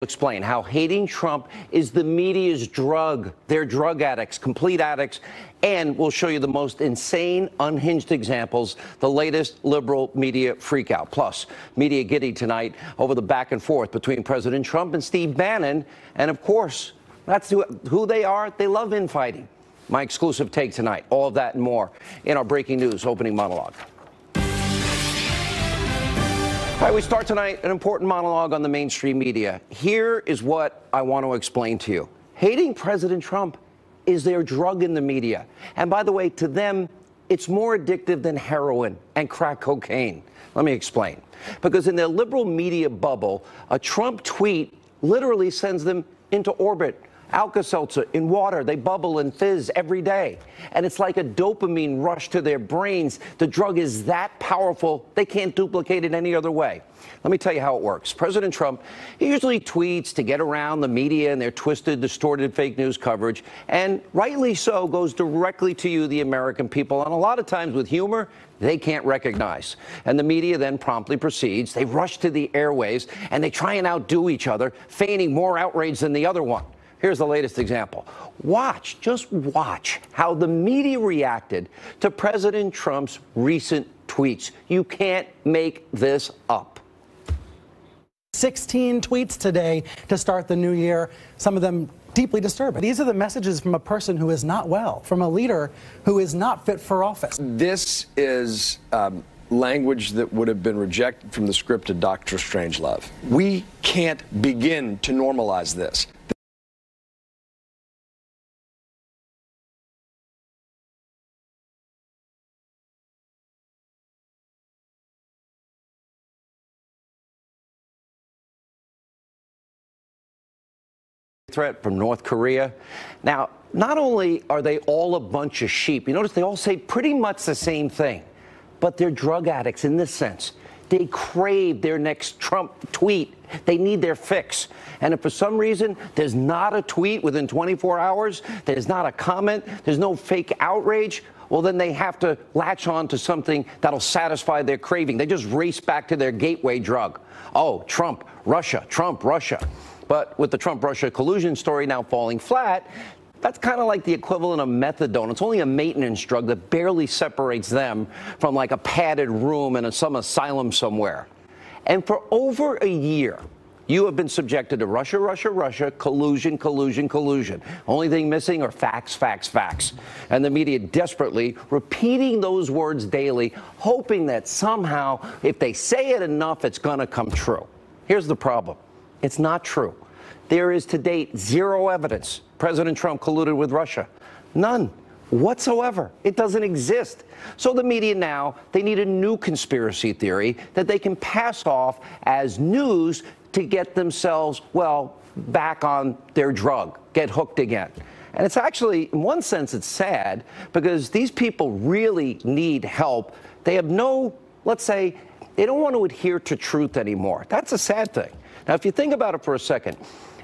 Explain how hating Trump is the media's drug. They're drug addicts, complete addicts, and we'll show you the most insane, unhinged examples, the latest liberal media freakout. Plus, media giddy tonight over the back and forth between President Trump and Steve Bannon. And of course, that's who they are. They love infighting. My exclusive take tonight, all of that and more in our breaking news opening monologue. All right, we start tonight an important monologue on the mainstream media. Here is what I want to explain to you. Hating President Trump is their drug in the media. And by the way, to them, it's more addictive than heroin and crack cocaine. Let me explain. Because in their liberal media bubble, a Trump tweet literally sends them into orbit. Alka-Seltzer in water, they bubble and fizz every day. And it's like a dopamine rush to their brains. The drug is that powerful, they can't duplicate it any other way. Let me tell you how it works. President Trump, he usually tweets to get around the media and their twisted, distorted fake news coverage, and rightly so, goes directly to you, the American people, and a lot of times with humor they can't recognize. And the media then promptly proceeds. They rush to the airwaves, and they try and outdo each other, feigning more outrage than the other one. Here's the latest example. Just watch how the media reacted to President Trump's recent tweets. You can't make this up. 16 tweets today to start the new year, some of them deeply disturbing. These are the messages from a person who is not well, from a leader who is not fit for office. This is language that would have been rejected from the script of Dr. Strangelove. We can't begin to normalize this. Threat from North Korea. Now, not only are they all a bunch of sheep, you notice they all say pretty much the same thing, but they're drug addicts in this sense. They crave their next Trump tweet. They need their fix. And if for some reason there's not a tweet within 24 hours, there's not a comment, there's no fake outrage, well, then they have to latch on to something that'll satisfy their craving. They just race back to their gateway drug. Oh, Trump, Russia, Trump, Russia. But with the Trump-Russia collusion story now falling flat, that's kind of like the equivalent of methadone. It's only a maintenance drug that barely separates them from like a padded room in some asylum somewhere. And for over a year, you have been subjected to Russia, Russia, Russia, collusion, collusion, collusion. Only thing missing are facts, facts, facts. And the media desperately repeating those words daily, hoping that somehow, if they say it enough, it's going to come true. Here's the problem. It's not true. There is to date zero evidence President Trump colluded with Russia. None whatsoever. It doesn't exist. So the media now, they need a new conspiracy theory that they can pass off as news to get themselves, well, back on their drug, get hooked again. And it's actually, in one sense, it's sad because these people really need help. They have no, let's say, they don't want to adhere to truth anymore. That's a sad thing. Now, if you think about it for a second,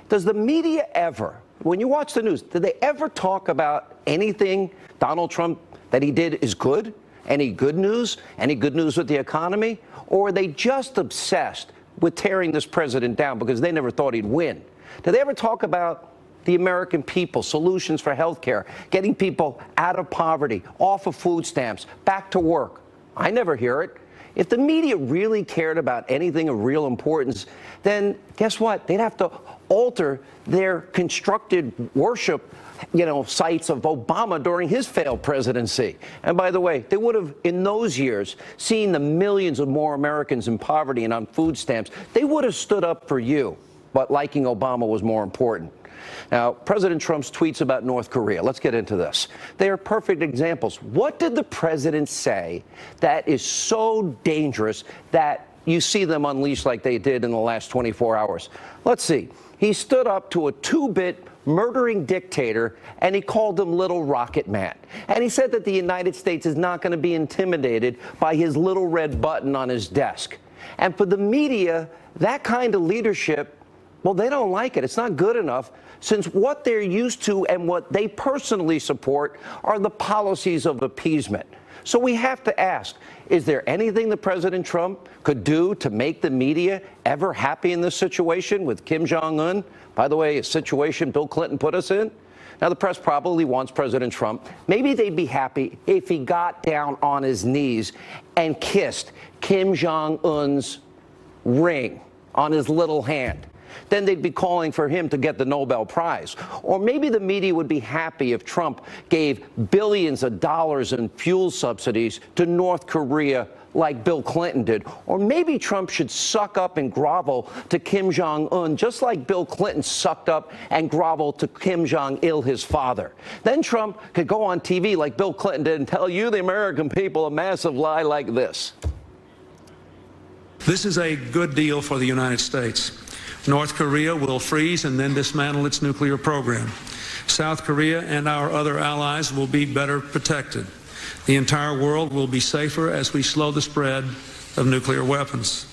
does the media ever, when you watch the news, did they ever talk about anything Donald Trump that he did is good? Any good news? Any good news with the economy? Or are they just obsessed with tearing this president down because they never thought he'd win? Did they ever talk about the American people, solutions for health care, getting people out of poverty, off of food stamps, back to work? I never hear it. If the media really cared about anything of real importance, then guess what? They'd have to alter their constructed worship, sites of Obama during his failed presidency. And by the way, they would have, in those years, seen the millions of more Americans in poverty and on food stamps. They would have stood up for you, but liking Obama was more important. Now, President Trump's tweets about North Korea, let's get into this. They are perfect examples. What did the president say that is so dangerous that you see them unleashed like they did in the last 24 hours? Let's see. He stood up to a two-bit murdering dictator, and he called him Little Rocket Man. And he said that the United States is not going to be intimidated by his little red button on his desk. And for the media, that kind of leadership, well, they don't like it. It's not good enough, since what they're used to and what they personally support are the policies of appeasement. So we have to ask, is there anything that President Trump could do to make the media ever happy in this situation with Kim Jong-un? By the way, a situation Bill Clinton put us in. Now, the press probably wants President Trump. Maybe they'd be happy if he got down on his knees and kissed Kim Jong-un's ring on his little hand. Then they'd be calling for him to get the Nobel Prize. Or maybe the media would be happy if Trump gave billions of dollars in fuel subsidies to North Korea like Bill Clinton did. Or maybe Trump should suck up and grovel to Kim Jong-un, just like Bill Clinton sucked up and groveled to Kim Jong-il, his father. Then Trump could go on TV like Bill Clinton did and tell you, the American people, a massive lie like this. This is a good deal for the United States. North Korea will freeze and then dismantle its nuclear program. South Korea and our other allies will be better protected. The entire world will be safer as we slow the spread of nuclear weapons.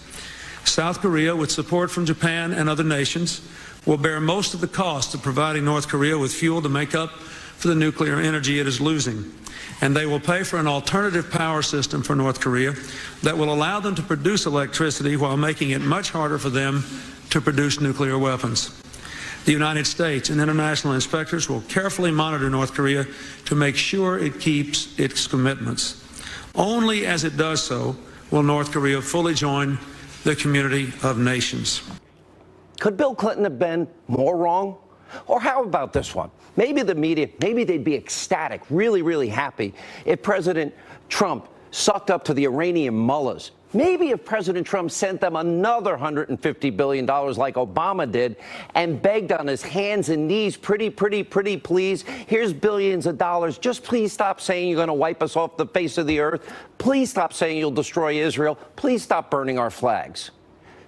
South Korea, with support from Japan and other nations, will bear most of the cost of providing North Korea with fuel to make up for the nuclear energy it is losing. And they will pay for an alternative power system for North Korea that will allow them to produce electricity while making it much harder for them to produce nuclear weapons. The United States and international inspectors will carefully monitor North Korea to make sure it keeps its commitments. Only as it does so will North Korea fully join the community of nations. Could Bill Clinton have been more wrong? Or how about this one? Maybe the media, maybe they'd be ecstatic, really, really happy if President Trump sucked up to the Iranian mullahs. Maybe if President Trump sent them another $150 billion like Obama did and begged on his hands and knees, pretty please, here's billions of dollars. Just please stop saying you're going to wipe us off the face of the earth. Please stop saying you'll destroy Israel. Please stop burning our flags.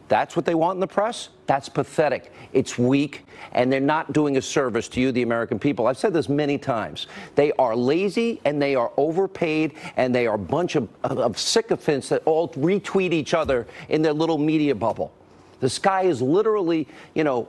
That's what they want in the press? That's pathetic. It's weak, and they're not doing a service to you, the American people. I've said this many times. They are lazy, and they are overpaid, and they are a bunch of sycophants that all retweet each other in their little media bubble. The sky is literally,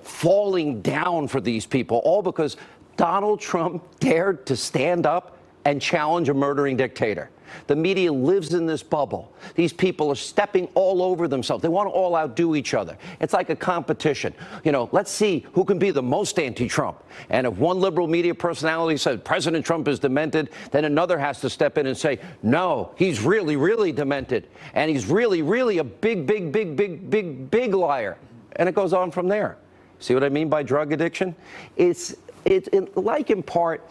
falling down for these people, all because Donald Trump dared to stand up and challenge a murdering dictator. The media lives in this bubble. These people are stepping all over themselves. They want to all outdo each other. It's like a competition. Let's see who can be the most anti-Trump. And if one liberal media personality says President Trump is demented, then another has to step in and say, no, he's really, really demented. And he's really, really a big liar. And it goes on from there. See what I mean by drug addiction? It's like, in part,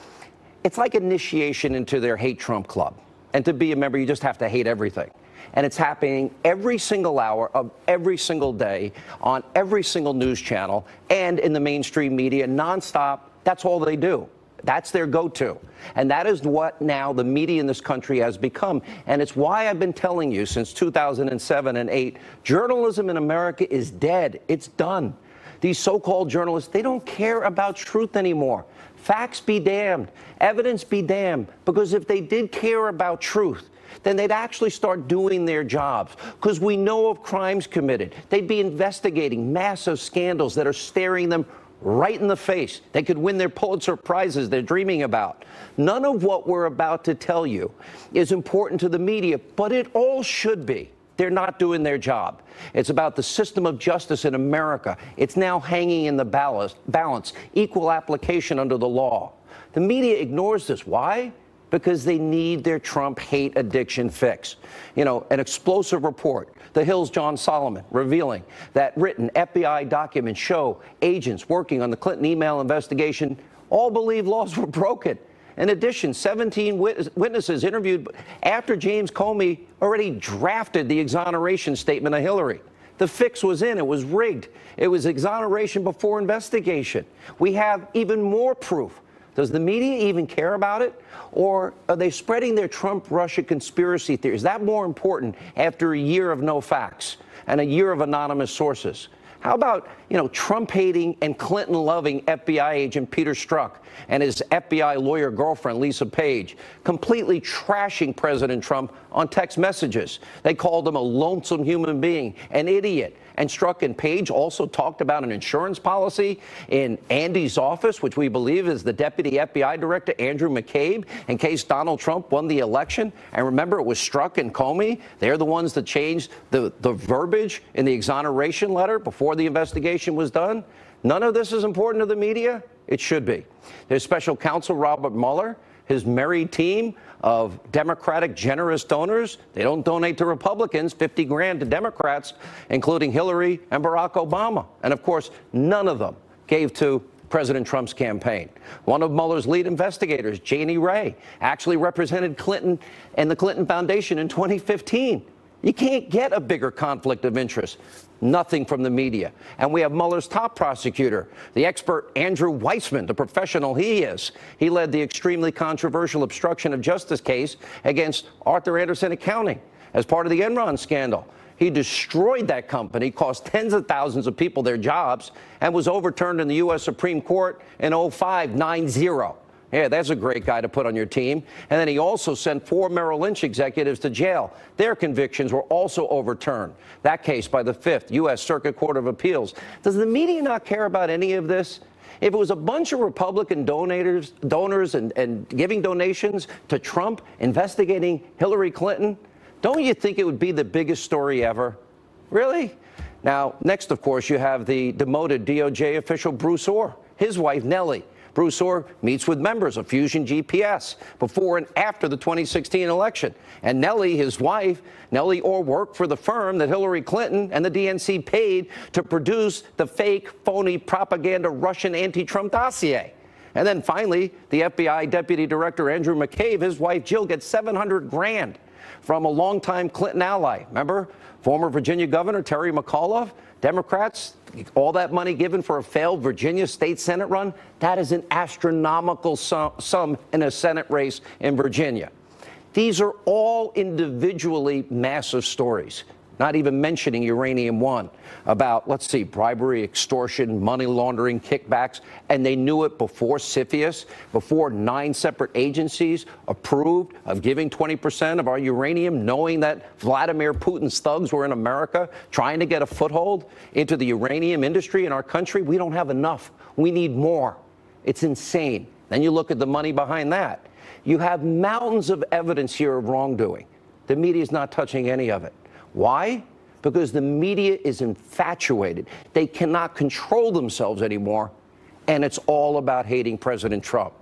it's like initiation into their hate Trump club. And to be a member, you just have to hate everything. And it's happening every single hour of every single day on every single news channel and in the mainstream media nonstop. That's all they do. That's their go-to. And that is what now the media in this country has become. And it's why I've been telling you since 2007 and 8, journalism in America is dead. It's done. These so-called journalists, they don't care about truth anymore. Facts be damned. Evidence be damned. Because if they did care about truth, then they'd actually start doing their jobs. Because we know of crimes committed. They'd be investigating massive scandals that are staring them right in the face. They could win their Pulitzer Prizes they're dreaming about. None of what we're about to tell you is important to the media, but it all should be. They're not doing their job. It's about the system of justice in America. It's now hanging in the balance, equal application under the law. The media ignores this. Why? Because they need their Trump hate addiction fix. An explosive report, The Hill's John Solomon, revealing that written FBI documents show agents working on the Clinton email investigation all believe laws were broken. In addition, 17 witnesses interviewed after James Comey already drafted the exoneration statement of Hillary. The fix was in. It was rigged. It was exoneration before investigation. We have even more proof. Does the media even care about it? Or are they spreading their Trump-Russia conspiracy theories? Is that more important after a year of no facts and a year of anonymous sources? How about, Trump-hating and Clinton-loving FBI agent Peter Strzok and his FBI lawyer girlfriend, Lisa Page, completely trashing President Trump on text messages. They called him a lonesome human being, an idiot. And Strzok and Page also talked about an insurance policy in Andy's office, which we believe is the deputy FBI director, Andrew McCabe, in case Donald Trump won the election. And remember, it was Strzok and Comey. They're the ones that changed the verbiage in the exoneration letter before the investigation was done. None of this is important to the media. It should be. There's special counsel Robert Mueller, his merry team of Democratic generous donors. They don't donate to Republicans, 50 grand to Democrats, including Hillary and Barack Obama. And of course, none of them gave to President Trump's campaign. One of Mueller's lead investigators, Janie Ray, actually represented Clinton and the Clinton Foundation in 2015. You can't get a bigger conflict of interest. Nothing from the media. And we have Mueller's top prosecutor, the expert Andrew Weissmann, the professional he is. He led the extremely controversial obstruction of justice case against Arthur Andersen Accounting as part of the Enron scandal. He destroyed that company, cost tens of thousands of people their jobs, and was overturned in the U.S. Supreme Court in 05-9-0. Yeah, that's a great guy to put on your team. And then he also sent 4 Merrill Lynch executives to jail. Their convictions were also overturned. That case by the 5th U.S. Circuit Court of Appeals. Does the media not care about any of this? If it was a bunch of Republican donors and giving donations to Trump, investigating Hillary Clinton, don't you think it would be the biggest story ever? Really? Now, next, of course, you have the demoted DOJ official Bruce Orr, his wife Nellie. Bruce Orr meets with members of Fusion GPS before and after the 2016 election. And Nellie, his wife, Nellie Orr worked for the firm that Hillary Clinton and the DNC paid to produce the fake, phony propaganda Russian anti-Trump dossier. And then finally, the FBI Deputy Director Andrew McCabe, his wife Jill, gets $700 grand from a longtime Clinton ally. Remember, former Virginia Governor Terry McAuliffe? Democrats, all that money given for a failed Virginia state Senate run, that is an astronomical sum in a Senate race in Virginia. These are all individually massive stories, not even mentioning Uranium One, about, let's see, bribery, extortion, money laundering, kickbacks, and they knew it before CFIUS, before 9 separate agencies approved of giving 20% of our uranium, knowing that Vladimir Putin's thugs were in America trying to get a foothold into the uranium industry in our country. We don't have enough. We need more. It's insane. Then you look at the money behind that. You have mountains of evidence here of wrongdoing. The media is not touching any of it. Why? Because the media is infatuated. They cannot control themselves anymore, and it's all about hating President Trump.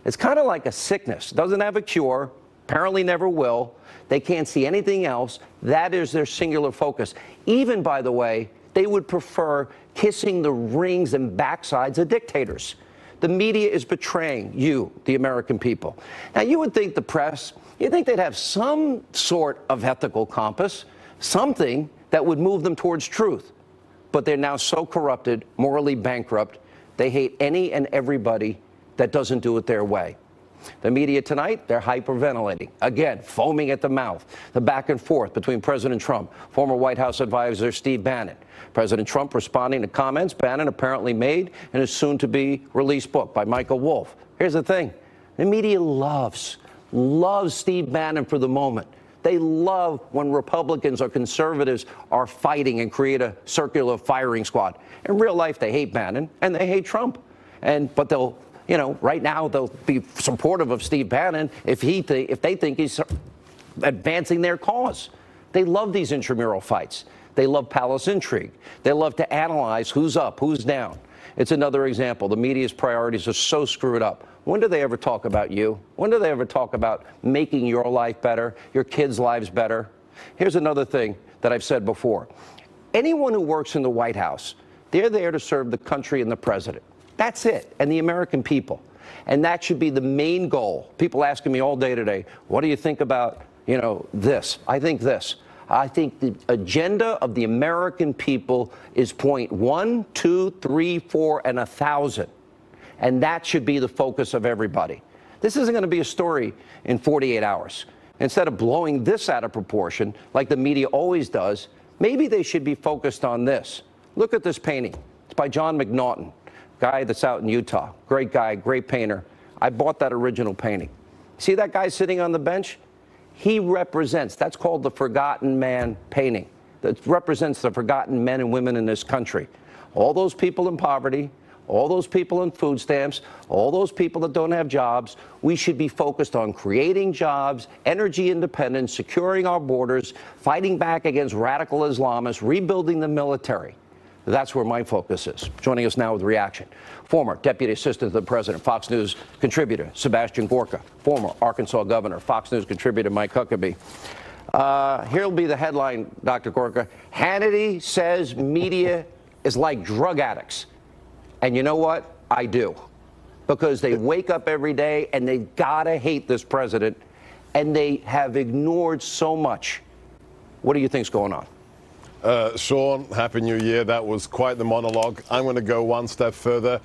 It's kind of like a sickness. Doesn't have a cure, apparently never will. They can't see anything else. That is their singular focus. Even, by the way, they would prefer kissing the rings and backsides of dictators. The media is betraying you, the American people. Now, you would think the press, you'd think they'd have some sort of ethical compass, something that would move them towards truth. But they're now so corrupted, morally bankrupt, they hate any and everybody that doesn't do it their way. The media tonight, they're hyperventilating. Again, foaming at the mouth. The back and forth between President Trump, former White House advisor Steve Bannon. President Trump responding to comments Bannon apparently made in his soon-to-be released book by Michael Wolff. Here's the thing. The media loves Steve Bannon for the moment. They love when Republicans or conservatives are fighting and create a circular firing squad. In real life, they hate Bannon and they hate Trump. But they'll, right now they'll be supportive of Steve Bannon if they think he's advancing their cause. They love these intramural fights. They love palace intrigue. They love to analyze who's up, who's down. It's another example. The media's priorities are so screwed up. When do they ever talk about you? When do they ever talk about making your life better, your kids' lives better? Here's another thing that I've said before. Anyone who works in the White House, they're there to serve the country and the president. That's it, and the American people. And that should be the main goal. People asking me all day today, what do you think about, this? I think this. I think the agenda of the American people is point 1, 2, 3, 4, and 1,000. And that should be the focus of everybody. This isn't going to be a story in 48 hours. Instead of blowing this out of proportion, like the media always does, maybe they should be focused on this. Look at this painting. It's by John McNaughton, guy that's out in Utah. Great guy, great painter. I bought that original painting. See that guy sitting on the bench? He represents, that's called the Forgotten Man painting. That represents the forgotten men and women in this country. All those people in poverty, all those people in food stamps, all those people that don't have jobs. We should be focused on creating jobs, energy independence, securing our borders, fighting back against radical Islamists, rebuilding the military. That's where my focus is. Joining us now with reaction, former Deputy Assistant to the President, Fox News contributor Sebastian Gorka, former Arkansas Governor, Fox News contributor Mike Huckabee. Here'll be the headline, Dr. Gorka. Hannity says media is like drug addicts. And you know what? I do. Because they wake up every day and they gotta hate this president, and they have ignored so much. What do you think's going on? Sean, Happy New Year. That was quite the monologue. I'm going to go one step further.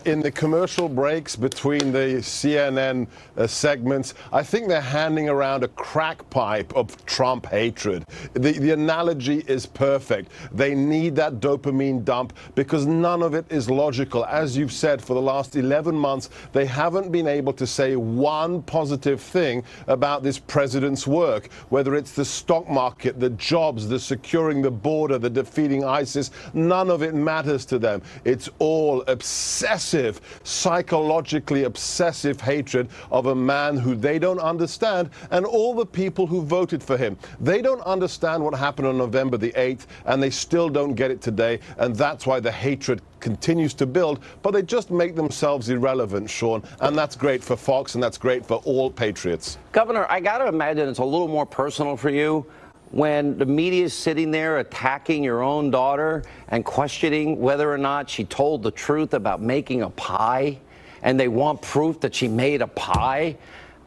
In the commercial breaks between the CNN segments, I think they're handing around a crack pipe of Trump hatred. The analogy is perfect. They need that dopamine dump because none of it is logical. As you've said, for the last 11 months, they haven't been able to say one positive thing about this president's work, whether it's the stock market, the jobs, the securing the border, the defeating ISIS. None of it matters to them. It's all obsessive, psychologically obsessive hatred of a man who they don't understand, and all the people who voted for him. They don't understand what happened on November the 8th, and they still don't get it today, and that's why the hatred continues to build, but they just make themselves irrelevant, Sean, and that's great for Fox, and that's great for all patriots. Governor, I got to imagine it's a little more personal for you when the media is sitting there attacking your own daughter and questioning whether or not she told the truth about making a pie, and they want proof that she made a pie.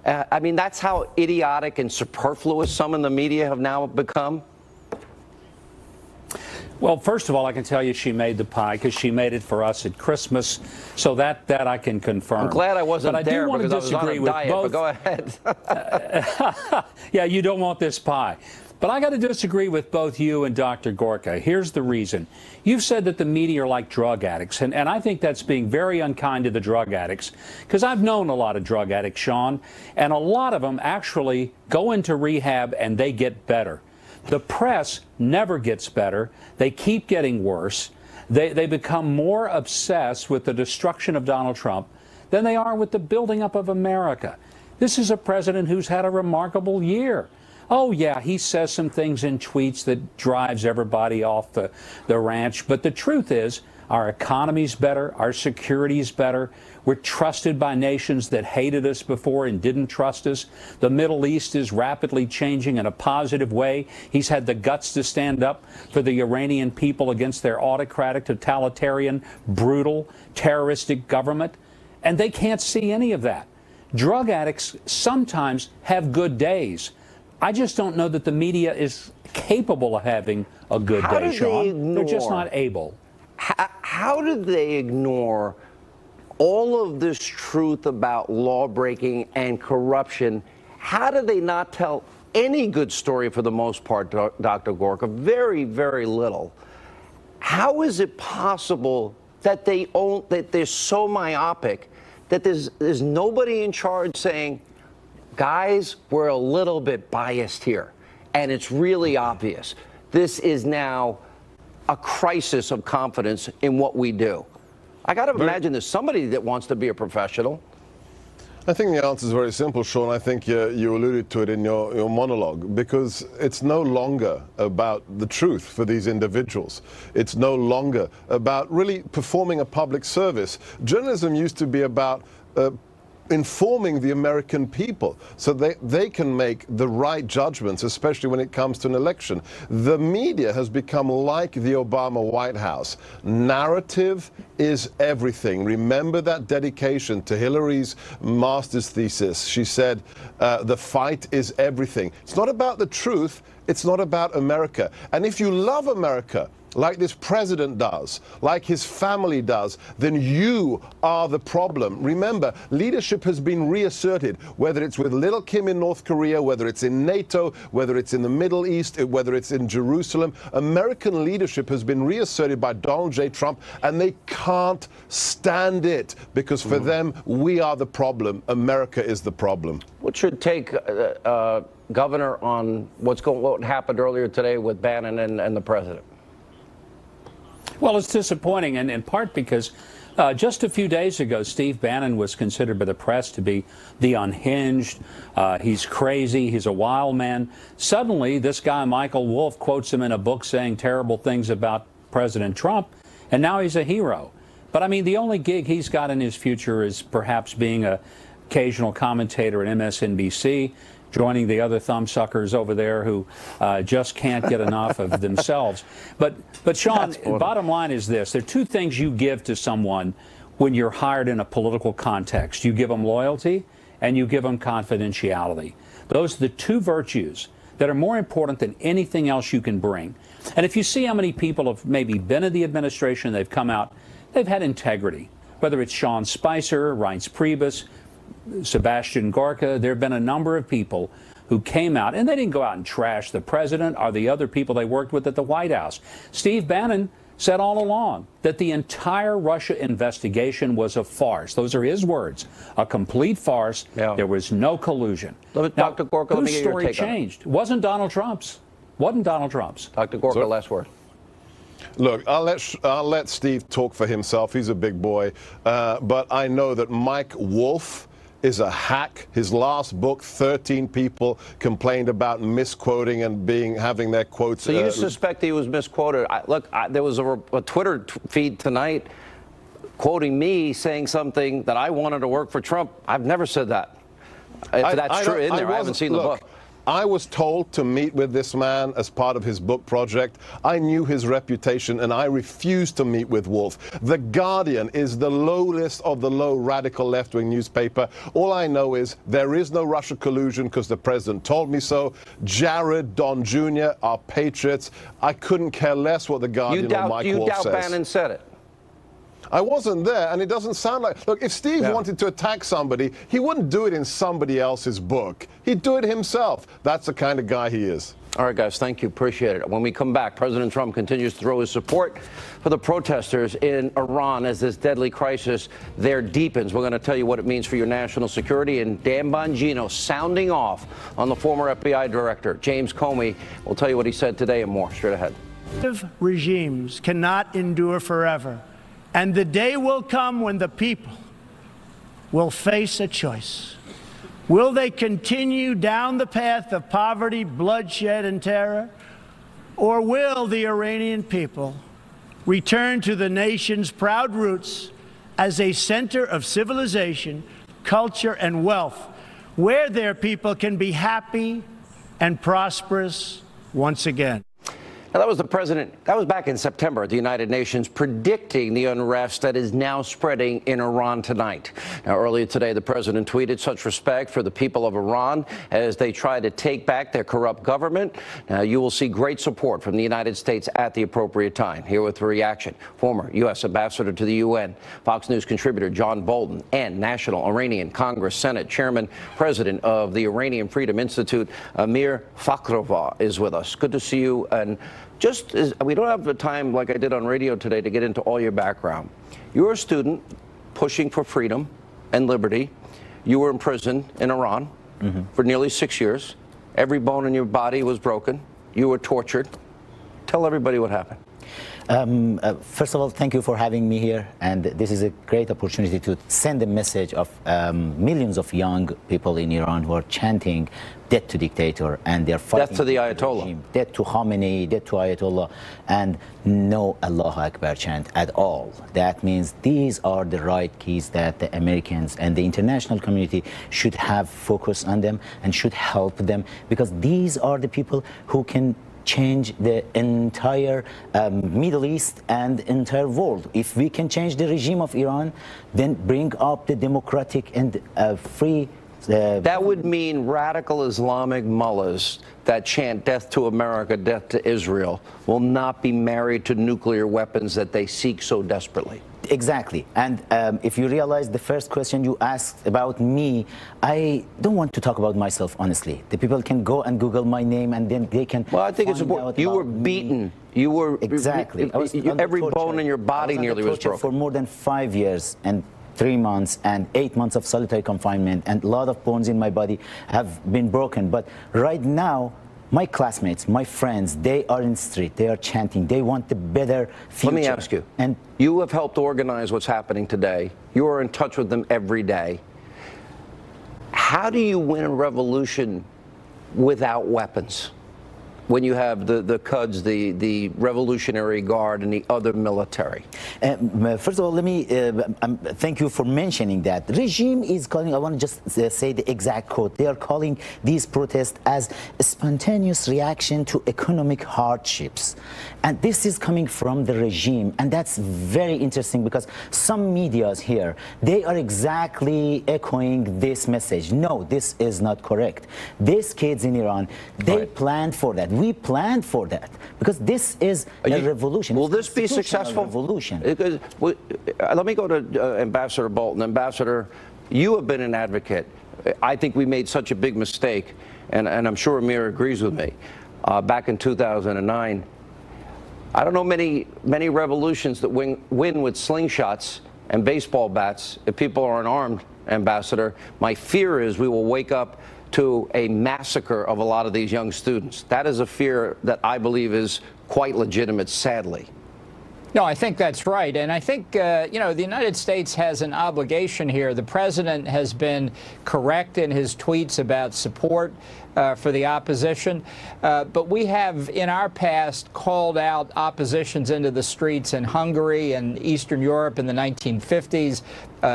I mean, that's how idiotic and superfluous some in the media have now become. Well, first of all, I can tell you she made the pie because she made it for us at Christmas, so that I can confirm. I'm glad I wasn't there because I was on a diet, both. But go ahead. Yeah, you don't want this pie. But I got to disagree with both you and Dr. Gorka. Here's the reason. You've said that the media are like drug addicts, and I think that's being very unkind to the drug addicts, because I've known a lot of drug addicts, Sean, and a lot of them actually go into rehab and they get better. The press never gets better. They keep getting worse. They become more obsessed with the destruction of Donald Trump than they are with the building up of America. This is a president who's had a remarkable year. Oh, yeah, he says some things in tweets that drives everybody off the ranch. But the truth is, our economy's better, our security's better. We're trusted by nations that hated us before and didn't trust us. The Middle East is rapidly changing in a positive way. He's had the guts to stand up for the Iranian people against their autocratic, totalitarian, brutal, terroristic government. And they can't see any of that. Drug addicts sometimes have good days. I just don't know that the media is capable of having a good day, Sean. They're just not able. How did they ignore all of this truth about law breaking and corruption? How did they not tell any good story for the most part, Dr. Gorka? Very, very little. How is it possible that they're so myopic that there's nobody in charge saying, guys, we're a little bit biased here, and it's really obvious. This is now a crisis of confidence in what we do. I got to imagine there's somebody that wants to be a professional. I think the answer is very simple, Sean. I think you alluded to it in your monologue, because it's no longer about the truth for these individuals. It's no longer about really performing a public service. Journalism used to be about informing the American people so they can make the right judgments, especially when it comes to an election. The media has become like the Obama White House. Narrative is everything. Remember that dedication to Hillary's master's thesis. She said, the fight is everything. It's not about the truth. It's not about America. And if you love America, like this president does, like his family does, then you are the problem. Remember, leadership has been reasserted, whether it's with little Kim in North Korea, whether it's in NATO, whether it's in the Middle East, whether it's in Jerusalem. American leadership has been reasserted by Donald J. Trump, and they can't stand it because for them, we are the problem. America is the problem. What's your take, Governor, on what happened earlier today with Bannon and the president? Well, it's disappointing, and in part because just a few days ago, Steve Bannon was considered by the press to be the unhinged. He's crazy. He's a wild man. Suddenly, this guy, Michael Wolff, quotes him in a book saying terrible things about President Trump, and now he's a hero. But, I mean, the only gig he's got in his future is perhaps being an occasional commentator at MSNBC, joining the other thumbsuckers over there who just can't get enough of themselves. But Sean, bottom line is this. There are two things you give to someone when you're hired in a political context. You give them loyalty and you give them confidentiality. Those are the two virtues that are more important than anything else you can bring. And if you see how many people have maybe been in the administration, they've come out, they've had integrity. Whether it's Sean Spicer, Reince Priebus, Sebastian Gorka, there have been a number of people who came out, and they didn't go out and trash the president or the other people they worked with at the White House. Steve Bannon said all along that the entire Russia investigation was a farce. Those are his words, a complete farce. Yeah. There was no collusion. Now, Dr. Gorka, let me get your take on it. Whose story changed? Wasn't Donald Trump's. Wasn't Donald Trump's. Dr. Gorka, last word. Look, I'll let Steve talk for himself. He's a big boy. But I know that Mike Wolff is a hack. His last book, 13 people complained about misquoting and having their quotes. So you suspect he was misquoted? There was a Twitter feed tonight quoting me saying something that I wanted to work for Trump. I've never said that. If that's true in there, I haven't seen the book. I was told to meet with this man as part of his book project. I knew his reputation, and I refused to meet with Wolff. The Guardian is the lowest of the low radical left-wing newspaper. All I know is there is no Russia collusion because the president told me so. Jared, Don Jr. are patriots. I couldn't care less what the Guardian or Mike Wolff says. You doubt Bannon said it? I wasn't there, and it doesn't sound like... Look, if Steve wanted to attack somebody, he wouldn't do it in somebody else's book. He'd do it himself. That's the kind of guy he is. All right, guys, thank you. Appreciate it. When we come back, President Trump continues to throw his support for the protesters in Iran as this deadly crisis there deepens. We're going to tell you what it means for your national security. And Dan Bongino sounding off on the former FBI director, James Comey. We'll tell you what he said today and more. Straight ahead. Regimes cannot endure forever. And the day will come when the people will face a choice. Will they continue down the path of poverty, bloodshed, and terror? Or will the Iranian people return to the nation's proud roots as a center of civilization, culture, and wealth, where their people can be happy and prosperous once again? Now, that was the president, that was back in September at the United Nations, predicting the unrest that is now spreading in Iran tonight. Now, earlier today, the president tweeted such respect for the people of Iran as they try to take back their corrupt government. Now, you will see great support from the United States at the appropriate time. Here with the reaction, former U.S. ambassador to the UN, Fox News contributor John Bolton, and National Iranian Congress Senate Chairman, President of the Iranian Freedom Institute, Amir Fakhrova, is with us. Good to see you. And just as we don't have the time like I did on radio today to get into all your background. You're a student pushing for freedom and liberty. You were in prison in Iran for nearly 6 years. Every bone in your body was broken. You were tortured. Tell everybody what happened. First of all, thank you for having me here, and this is a great opportunity to send a message of millions of young people in Iran who are chanting death to dictator, and they're fighting death to the Ayatollah, regime, death to Khamenei, death to Ayatollah, and no Allahu Akbar chant at all. That means these are the right keys that the Americans and the international community should have focus on them and should help them, because these are the people who can change the entire Middle East and entire world. If we can change the regime of Iran, then bring up the democratic and free That would mean radical Islamic mullahs that chant death to America, death to Israel, will not be married to nuclear weapons that they seek so desperately. Exactly. And if you realize the first question you asked about me, I don't want to talk about myself, honestly. The people can go and Google my name and then they can. Well, I think it's important. You were beaten. You were. Exactly. Every bone in your body nearly was broken. For more than 5 years and 3 months and 8 months of solitary confinement, and a lot of bones in my body have been broken. But right now, my classmates, my friends, they are in the street. They are chanting. They want the better future. Let me ask you. And you have helped organize what's happening today. You are in touch with them every day. How do you win a revolution without weapons? When you have the Quds, the Revolutionary Guard, and the other military? First of all, let me thank you for mentioning that. Regime is calling, I want to just say the exact quote, they are calling these protests as a spontaneous reaction to economic hardships. And this is coming from the regime. And that's very interesting because some medias here, they are exactly echoing this message. No, this is not correct. These kids in Iran, they planned for that. We planned for that because this is a revolution. Will this be successful? Revolution. Let me go to Ambassador Bolton. Ambassador, you have been an advocate. I think we made such a big mistake, and I'm sure Amir agrees with me. Back in 2009, I don't know many revolutions that win with slingshots and baseball bats if people are unarmed, Ambassador. My fear is we will wake up to a massacre of a lot of these young students. That is a fear that I believe is quite legitimate, sadly. No, I think that's right. And I think, you know, the United States has an obligation here. The president has been correct in his tweets about support for the opposition. But we have, in our past, called out oppositions into the streets in Hungary and Eastern Europe in the 1950s,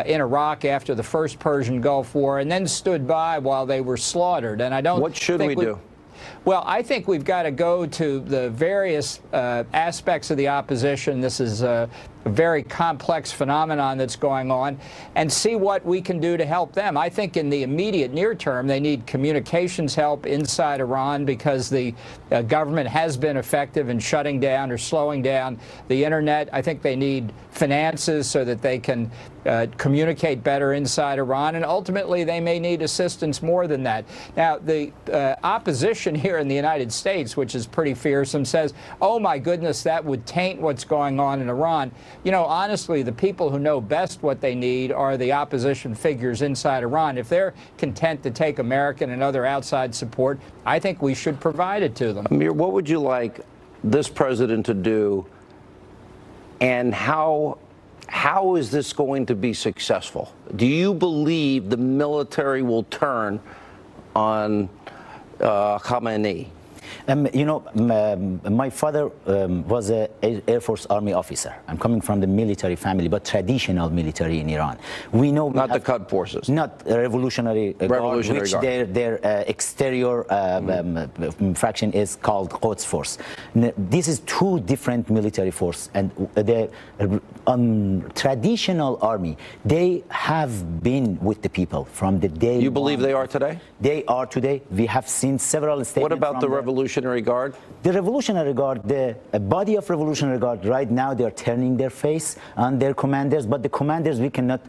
in Iraq after the first Persian Gulf War, and then stood by while they were slaughtered. And I don't. What should we do? Well, I think we've got to go to the various aspects of the opposition. This is a very complex phenomenon that's going on, and see what we can do to help them. I think in the immediate near term, they need communications help inside Iran because the government has been effective in shutting down or slowing down the internet. I think they need finances so that they can communicate better inside Iran, and ultimately they may need assistance more than that. Now, the opposition here in the United States, which is pretty fearsome, says, oh my goodness, that would taint what's going on in Iran. You know, honestly, the people who know best what they need are the opposition figures inside Iran. If they're content to take American and other outside support, I think we should provide it to them. Amir, what would you like this president to do, and how is this going to be successful? Do you believe the military will turn on Khamenei? You know, my father was an Air Force Army officer. I'm coming from the military family, but traditional military in Iran. We know not the Quds forces, not Revolutionary Guard, which their exterior faction is called Quds Force. This is two different military forces, and the traditional army, they have been with the people from the day. You believe they are today? They are today. We have seen several statements. What about the Revolutionary Guard? The Revolutionary Guard, the body of Revolutionary Guard, right now they are turning their face on their commanders, but the commanders, we cannot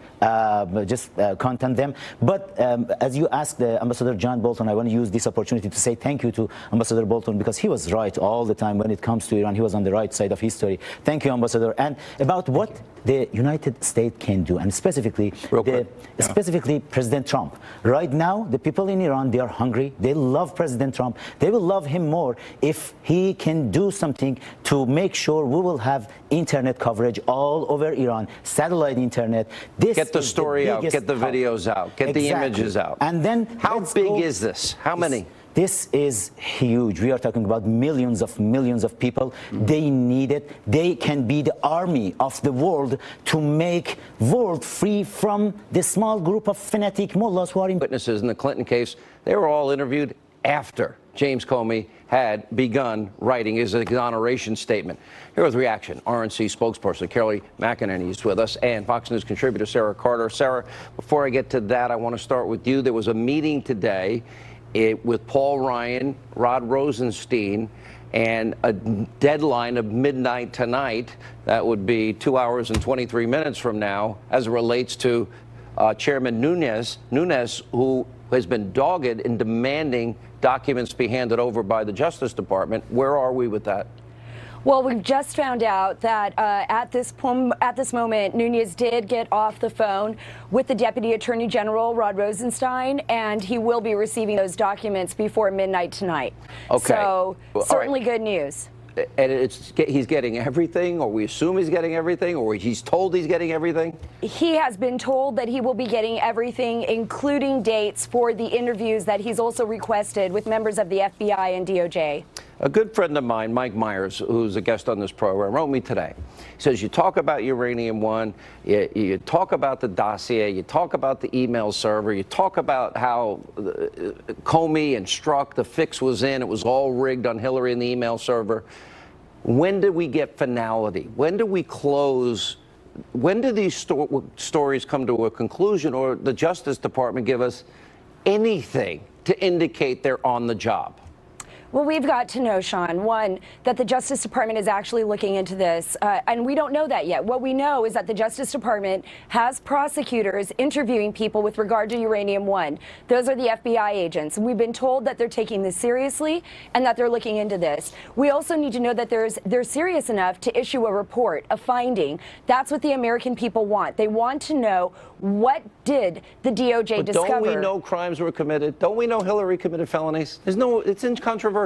just count on them. But as you asked Ambassador John Bolton, I want to use this opportunity to say thank you to Ambassador Bolton, because he was right all the time when it comes to Iran. He was on the right side of history. Thank you, Ambassador. And about what the United States can do, and specifically President Trump. Right now, the people in Iran, they are hungry. They love President Trump. They will love him more if he can do something to make sure we will have internet coverage all over Iran, satellite internet. This get the story out, get the videos out, get the images out. And then how big is this? How many? This is huge. We are talking about millions of people. They need it. They can be the army of the world to make world free from the small group of fanatic mullahs who are in. Witnesses in the Clinton case, they were all interviewed after James Comey had begun writing his exoneration statement. Here with reaction, RNC spokesperson Kelly McEnany is with us, and Fox News contributor Sarah Carter. Sarah, before I get to that, I want to start with you. There was a meeting today with Paul Ryan, Rod Rosenstein, and a deadline of midnight tonight. That would be 2 hours and 23 minutes from now, as it relates to Chairman Nunes, who has been dogged in demanding documents be handed over by the Justice Department. Where are we with that? Well, we've just found out that at this moment, Nunes did get off the phone with the Deputy Attorney General, Rod Rosenstein, and he will be receiving those documents before midnight tonight. Okay. So certainly right. Good news. And he's getting everything, or we assume he's getting everything, or he's told he's getting everything? He has been told that he will be getting everything, including dates for the interviews that he's also requested with members of the FBI and DOJ. A good friend of mine, Mike Myers, who's a guest on this program, wrote me today. He says, you talk about Uranium One, you talk about the dossier, you talk about the email server, you talk about how Comey and Strzok, the fix was in, it was all rigged on Hillary and the email server. When do we get finality? When do we close? When do these stories come to a conclusion, or the Justice Department give us anything to indicate they're on the job? Well, we've got to know, Sean, one, that the Justice Department is actually looking into this, and we don't know that yet. What we know is that the Justice Department has prosecutors interviewing people with regard to Uranium One. Those are the FBI agents. We've been told that they're taking this seriously and that they're looking into this. We also need to know that they're serious enough to issue a report, a finding. That's what the American people want. They want to know, what did the DOJ discover? Don't we know crimes were committed? Don't we know Hillary committed felonies? It's incontrovertible.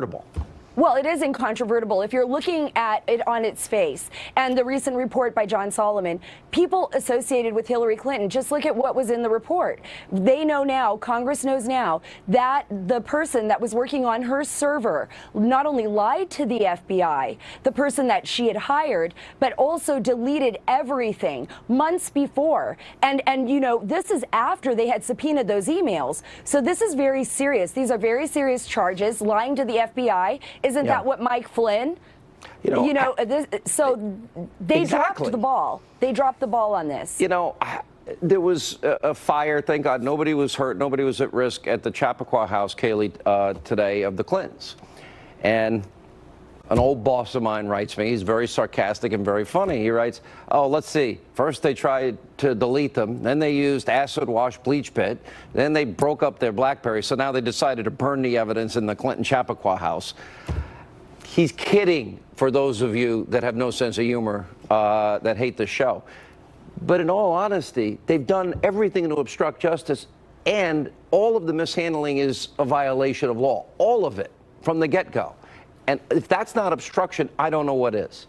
Well, it is incontrovertible if you're looking at it on its face. And the recent report by John Solomon, people associated with Hillary Clinton, just look at what was in the report. They know now, Congress knows now, that the person that was working on her server not only lied to the FBI, the person that she had hired, but also deleted everything months before. And you know, this is after they had subpoenaed those emails. So this is very serious. These are very serious charges, lying to the FBI. Isn't that what Mike Flynn? So they dropped the ball. They dropped the ball on this. You know, there was a fire. Thank God nobody was hurt. Nobody was at risk at the Chappaqua house, Kaylee, today of the Clintons. And an old boss of mine writes me. He's very sarcastic and very funny. He writes, oh, let's see. First they tried to delete them. Then they used acid wash bleach pit. Then they broke up their BlackBerry. So now they decided to burn the evidence in the Clinton Chappaqua house. He's kidding, for those of you that have no sense of humor, that hate the show. But in all honesty, they've done everything to obstruct justice, and all of the mishandling is a violation of law. All of it, from the get-go. And if that's not obstruction, I don't know what is.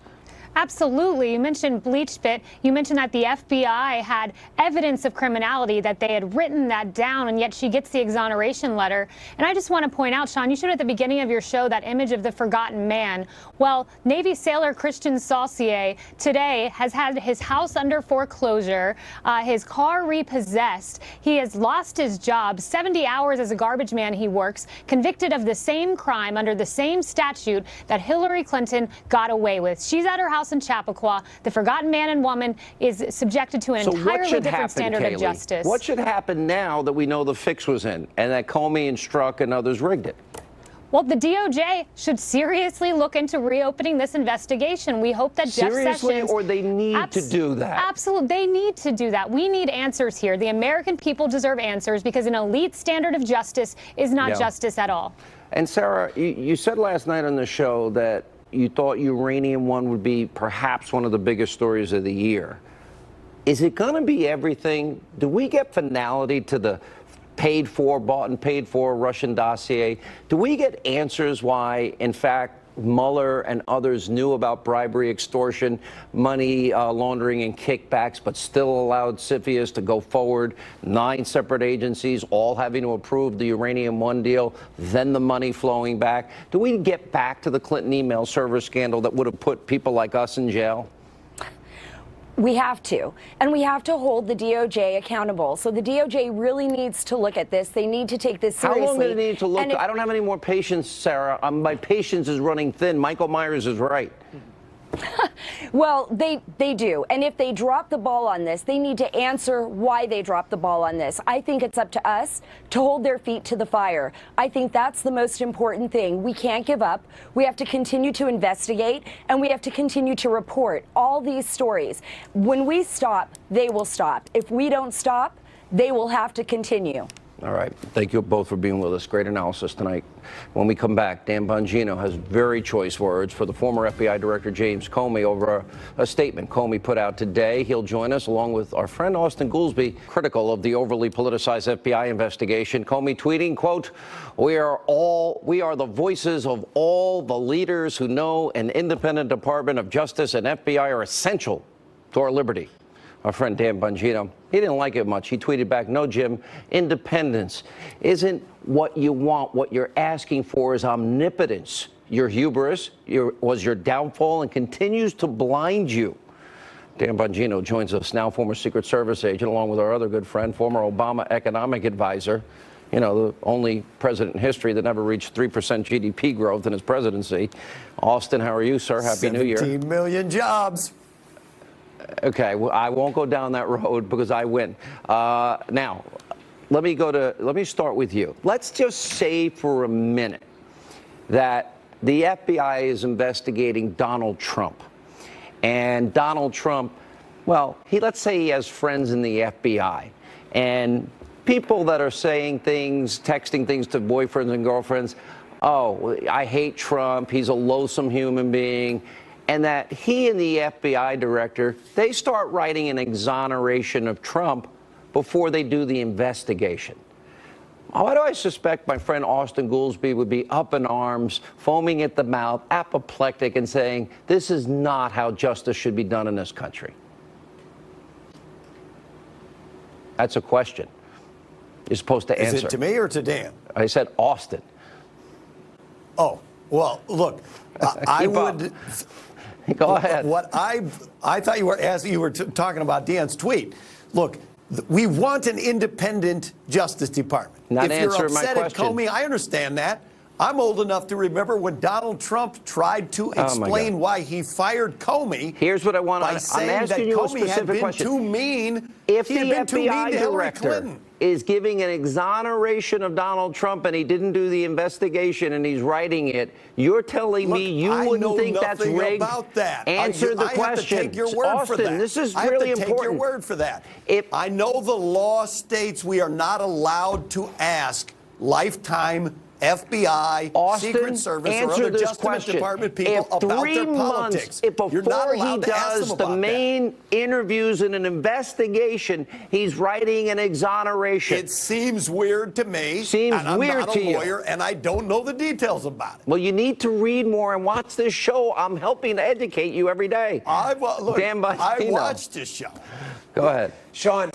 Absolutely. You mentioned bleach pit. You mentioned that the FBI had evidence of criminality, that they had written that down, and yet she gets the exoneration letter. And I just want to point out, Sean, you showed at the beginning of your show that image of the forgotten man. Well, Navy sailor Christian Saucier today has had his house under foreclosure, his car repossessed. He has lost his job, 70 hours as a garbage man he works, convicted of the same crime under the same statute that Hillary Clinton got away with. She's at her house in Chappaqua. The forgotten man and woman is subjected to an entirely different standard of justice. What should happen now that we know the fix was in and that Comey and Strzok and others rigged it? Well, the DOJ should seriously look into reopening this investigation. We hope that Jeff Sessions... or they need to do that? Absolutely. They need to do that. We need answers here. The American people deserve answers because an elite standard of justice is not justice at all. And Sarah, you said last night on the show that you thought Uranium One would be perhaps one of the biggest stories of the year. Is it going to be everything? Do we get finality to the paid for, bought and paid for Russian dossier? Do we get answers why, in fact, Mueller and others knew about bribery, extortion, money laundering and kickbacks, but still allowed CFIUS to go forward? 9 separate agencies all having to approve the Uranium One deal, then the money flowing back. Do we get back to the Clinton email server scandal that would have put people like us in jail? We have to. And we have to hold the DOJ accountable. So the DOJ really needs to look at this. They need to take this seriously. How long do they need to look? I don't have any more patience, Sarah. My patience is running thin. Michael Myers is right. Well, they do. And if they drop the ball on this, they need to answer why they dropped the ball on this. I think it's up to us to hold their feet to the fire. I think that's the most important thing. We can't give up. We have to continue to investigate, and we have to continue to report all these stories. When we stop, they will stop. If we don't stop, they will have to continue. All right. Thank you both for being with us. Great analysis tonight. When we come back, Dan Bongino has very choice words for the former FBI Director James Comey over a statement Comey put out today. He'll join us along with our friend Austin Goolsbee, critical of the overly politicized FBI investigation. Comey tweeting, quote, we are the voices of all the leaders who know an independent Department of Justice and FBI are essential to our liberty. Our friend Dan Bongino, he didn't like it much. He tweeted back, no, Jim, independence isn't what you want. What you're asking for is omnipotence. Your hubris was your downfall and continues to blind you. Dan Bongino joins us now, former Secret Service agent, along with our other good friend, former Obama economic advisor, you know, the only president in history that never reached 3% GDP growth in his presidency. Austin, how are you, sir? Happy New Year. 17 million jobs. Okay, well, I won't go down that road because I win. Now, let me start with you. Let's just say for a minute that the FBI is investigating Donald Trump. And Donald Trump, well, let's say he has friends in the FBI. And people that are saying things, texting things to boyfriends and girlfriends, oh, I hate Trump, he's a loathsome human being. And that he and the FBI director, they start writing an exoneration of Trump before they do the investigation. Why do I suspect my friend Austin Goolsbee would be up in arms, foaming at the mouth, apoplectic, and saying, this is not how justice should be done in this country? That's a question you're supposed to answer. Is it to me or to Dan? I said Austin. Oh, well, look, I would... Go ahead. What I thought you were asking, you were talking about Dan's tweet. Look, we want an independent Justice Department. Not if you're answering my upset at question. Comey, I understand that. I'm old enough to remember when Donald Trump tried to explain why he fired Comey. Here's what I want. By saying that Comey had been too mean. If he had the been too mean FBI to Hillary director Clinton. is giving an exoneration of Donald Trump and he didn't do the investigation and he's writing it, you're telling me you wouldn't think that's rigged? I know nothing about that. Answer the question. I have to take your word Austin, for that. this is I really have to important. take your word for that. I know the law states we are not allowed to ask lifetime FBI, Austin, Secret Service, or other Justice Department people about their politics. If before he does the main interviews in an investigation, he's writing an exoneration. It seems weird to me. Seems and I'm weird not to a you. lawyer, and I don't know the details about it. Well, you need to read more and watch this show. I'm helping to educate you every day. Look, Dan Bongino. I watched this show. Go ahead. Sean,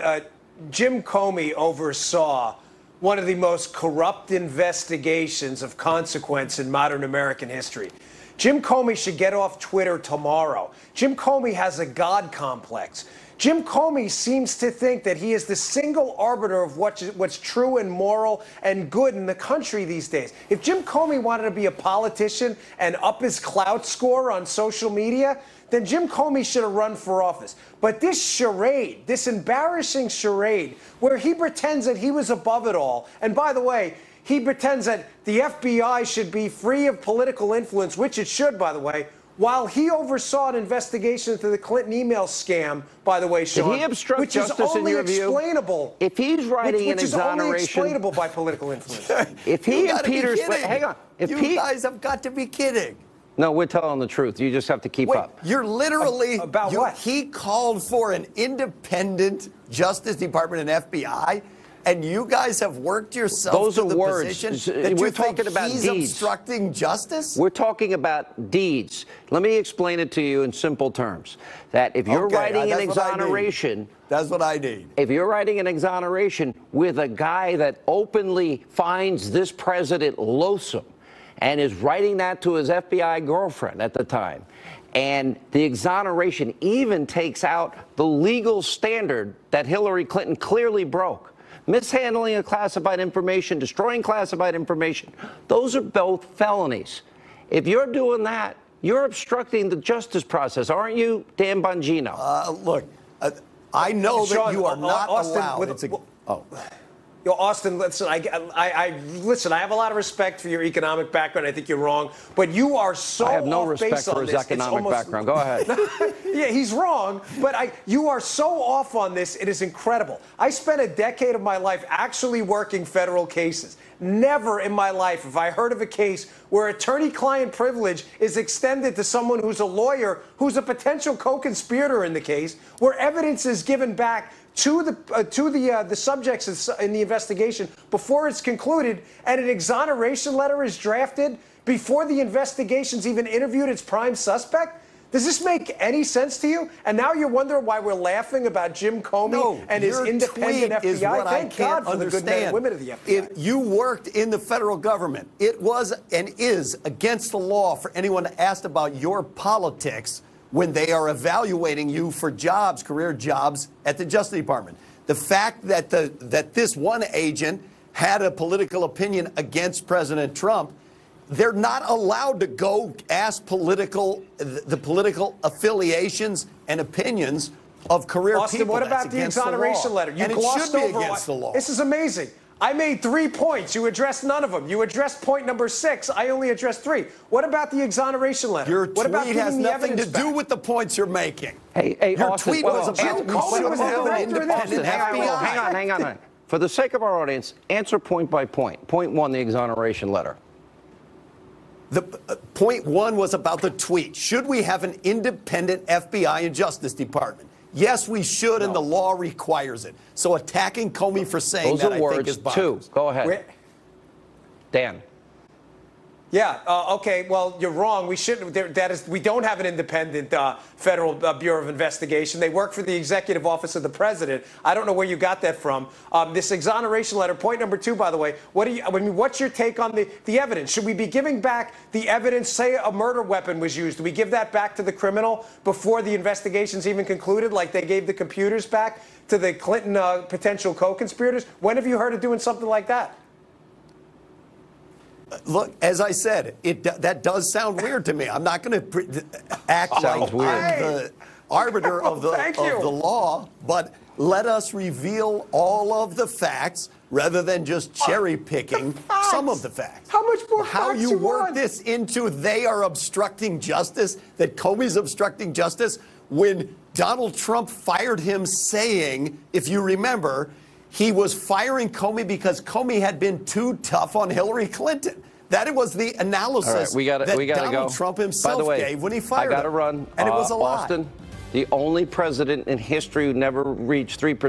Jim Comey oversaw one of the most corrupt investigations of consequence in modern American history. Jim Comey should get off Twitter tomorrow. Jim Comey has a God complex. Jim Comey seems to think that he is the single arbiter of what's true and moral and good in the country these days. If Jim Comey wanted to be a politician and up his clout score on social media, then Jim Comey should have run for office. But this charade, this embarrassing charade, where he pretends that he was above it all, and by the way, he pretends that the FBI should be free of political influence, which it should, by the way, while he oversaw an investigation into the Clinton email scam, by the way, Sean, Did he obstruct which is justice only in your view? explainable. If he's writing which an is only exoneration, explainable by political influence. if he You and gotta be Peter, kidding. hang on, if you guys have got to be kidding. No, we're telling the truth. You just have to keep up. You're literally about what? He called for an independent Justice Department and FBI, and you guys have worked yourself Those to are the words. position that We're you think talking about he's deeds. obstructing justice? We're talking about deeds. Let me explain it to you in simple terms. That if you're writing an exoneration, that's what I need. If you're writing an exoneration with a guy that openly finds this president loathsome and is writing that to his FBI girlfriend at the time, And the exoneration even takes out the legal standard that Hillary Clinton clearly broke. Mishandling of classified information, destroying classified information, those are both felonies. If you're doing that, you're obstructing the justice process, aren't you, Dan Bongino? Look, I know Sean, that you are not Austin, allowed. Yo, Austin, listen, listen, I have a lot of respect for your economic background. I think you're wrong, but you are so I have no off respect base for on his this. economic background. Go ahead. Yeah, he's wrong, but you are so off on this. It is incredible. I spent a decade of my life actually working federal cases. Never in my life have I heard of a case where attorney-client privilege is extended to someone who's a lawyer, who's a potential co-conspirator in the case, where evidence is given back to the subjects in the investigation before it's concluded, and an exoneration letter is drafted before the investigation's even interviewed its prime suspect? Does this make any sense to you? And now you're wondering why we're laughing about Jim Comey and his independent FBI? Is what Thank I can't God for the good men and women of the FBI. If you worked in the federal government, it was and is against the law for anyone asked about your politics when they are evaluating you for jobs, career jobs at the Justice Department. The fact that that this one agent had a political opinion against President Trump, they're not allowed to go ask the political affiliations and opinions of career Austin, people. what about the exoneration letter? You and it glossed should be over against the law. This is amazing. I made 3 points. You addressed none of them. You addressed point number 6. I only addressed 3. What about the exoneration letter? Your what about tweet has giving the nothing to evidence do back? with the points you're making. Hey, your Austin, tweet was about we should have an independent FBI. Hang on. For the sake of our audience, answer point by point. Point 1, the exoneration letter. The point 1 was about the tweet. Should we have an independent FBI and Justice Department? Yes, we should, and the law requires it. So attacking Comey for saying Those that, are I words. think, is bonkers. 2. Go ahead. Dan. Yeah. Okay. Well, you're wrong. We shouldn't. We don't have an independent federal Bureau of Investigation. They work for the Executive Office of the President. I don't know where you got that from. This exoneration letter. Point number 2, by the way. What's your take on the evidence? Should we be giving back the evidence? Say a murder weapon was used. Do we give that back to the criminal before the investigation's even concluded, like they gave the computers back to the Clinton potential co-conspirators? When have you heard of doing something like that? Look, as I said, that does sound weird to me. I'm not going to act like I'm the arbiter of the law, but let us reveal all of the facts rather than just cherry picking some of the facts. How much more How facts you work want? this into they are obstructing justice, that Comey's obstructing justice, when Donald Trump fired him saying, if you remember, he was firing Comey because Comey had been too tough on Hillary Clinton. That was the analysis that Donald Trump himself gave when he fired him. I got to run. And it was a lie. Austin, the only president in history who never reached 3%